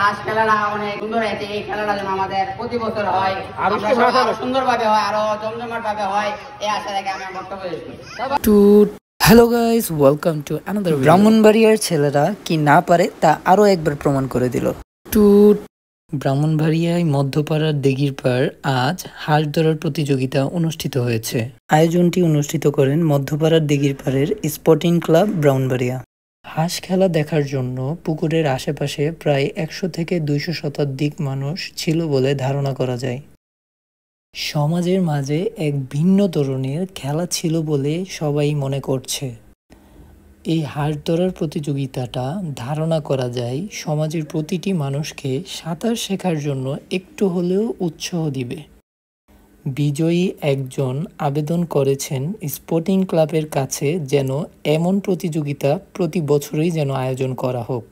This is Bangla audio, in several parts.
হাঁস খেলাটা অনেক সুন্দর হয়েছে। এই খেলাটা যেন আমাদের প্রতি বছর হয়, সুন্দরভাবে হয়, আরো জমজমাট ভাবে হয়, এই আশা রেখে আমি বক্তব্য দিচ্ছি। Hello guys, welcome to another. ব্রাহ্মণবাড়িয়ার ছেলেরা কি না পারে তা আরো একবার প্রমাণ করে দিল। ব্রাহ্মণবাড়িয়ায় মধ্যপাড়ার দিঘির পাড় আজ হাঁস ধরার প্রতিযোগিতা অনুষ্ঠিত হয়েছে। আয়োজনটি অনুষ্ঠিত করেন মধ্যপাড়ার দিঘির পাড়ের স্পোর্টিং ক্লাব ব্রাহ্মণবাড়িয়া। হাঁস খেলা দেখার জন্য পুকুরের আশেপাশে প্রায় 100 থেকে 200 শতাধিক মানুষ ছিল বলে ধারণা করা যায়। সমাজের মাঝে এক ভিন্ন ধরনের খেলা ছিল বলে সবাই মনে করছে। এই হাঁস ধরার প্রতিযোগিতাটা ধারণা করা যায় সমাজের প্রতিটি মানুষকে সাঁতার শেখার জন্য একটু হলেও উৎসাহ দিবে। বিজয়ী একজন আবেদন করেছেন স্পোর্টিং ক্লাবের কাছে যেন এমন প্রতিযোগিতা প্রতি বছরই যেন আয়োজন করা হোক।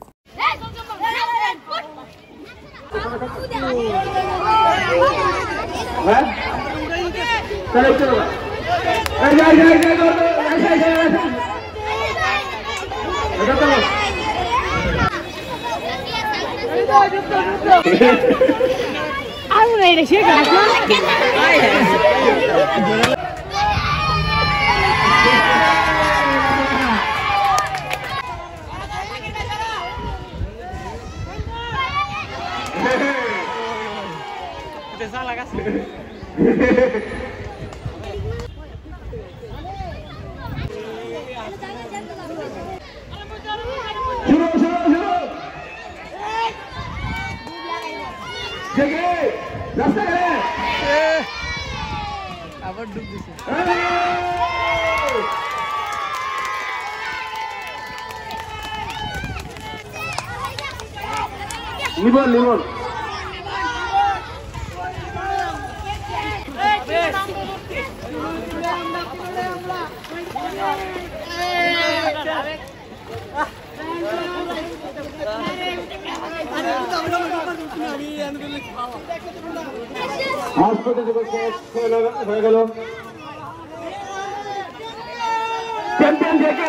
আবার ডুব দিছে। লিবন লিবন হয়ে গেল চ্যাম্পিয়ন থেকে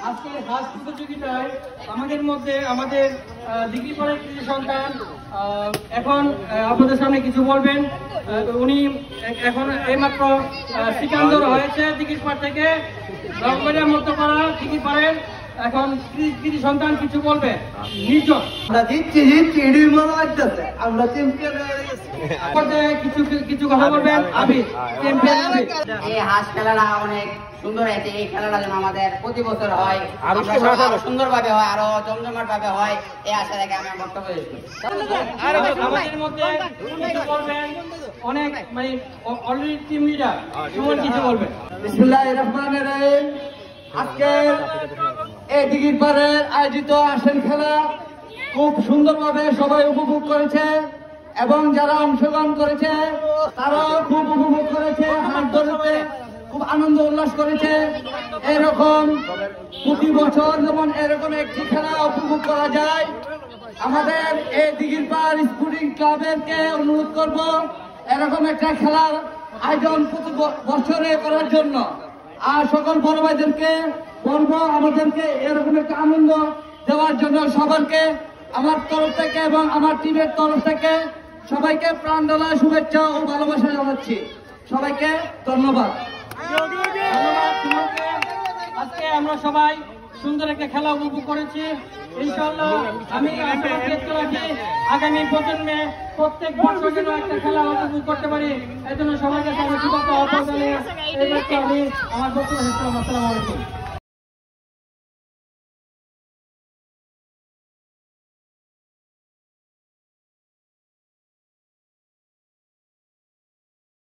আজকে হাঁস প্রতিযোগিতায় আমাদের মধ্যে আমাদের ডিগ্রি পড়ার কিছু সন্তান এখন আপনাদের সামনে কিছু বলবেন। উনি এখন এইমাত্র সিকান্দর হয়েছে দিঘির পাড় থেকে, ব্রাহ্মণবাড়িয়ার মধ্যে পড়া দিঘির পাড়ের এখন কৃতি সন্তান কিছু বলবে। নির্জন আমরা জিতছি আমরা চ্যাম্পিয়ন হয়ে গেছি। কিছু কথা বলবেন। আবির এই হাঁস খেলাটা অনেক সুন্দর হয়েছে। এই খেলাটা যেন আমাদের প্রতি বছর হয়, সুন্দরভাবে হয়, আরো জমজমাট ভাবে হয়, এই আশা রেখে আমি বক্তব্য দিচ্ছি। আমাদের মধ্যে কিছু বলবেন অনেক, মানে অলরেডি টিম লিডার সুমন কিছু বলবেন। বিসমিল্লাহির রহমানির রহিম। আজকে এই দিঘির পাড়ে আয়োজিত আসেন খেলা খুব সুন্দরভাবে সবাই উপভোগ করেছে এবং যারা অংশগ্রহণ করেছে তারাও খুব উপভোগ করেছে, হাত ধরেছে, খুব আনন্দ উল্লাস করেছে। এরকম প্রতি বছর যেমন এরকম একটি খেলা উপভোগ করা যায়, আমাদের এই দিঘির পাড় স্পোর্টিং ক্লাবেরকে অনুরোধ করব এরকম একটা খেলার আয়োজন প্রতি বছরে করার জন্য। আর সকল বড় ভাইদেরকে বলবো আমাদেরকে এরকম একটা আনন্দ দেওয়ার জন্য সবাইকে আমার তরফ থেকে এবং আমার টিমের তরফ থেকে সবাইকে প্রাণ ঢালা শুভেচ্ছা ও ভালোবাসা জানাচ্ছি। সবাইকে ধন্যবাদ। আজকে আমরা সবাই সুন্দর একটা খেলা উপভোগ করেছি। ইনশাআল্লাহ আমি আগামী প্রজন্মে প্রত্যেক বছর যেন একটা খেলা উপভোগ করতে পারি, এই জন্য সবাইকে আমি আমার বক্তব্য শেষ করলাম। আসসালামু আলাইকুম।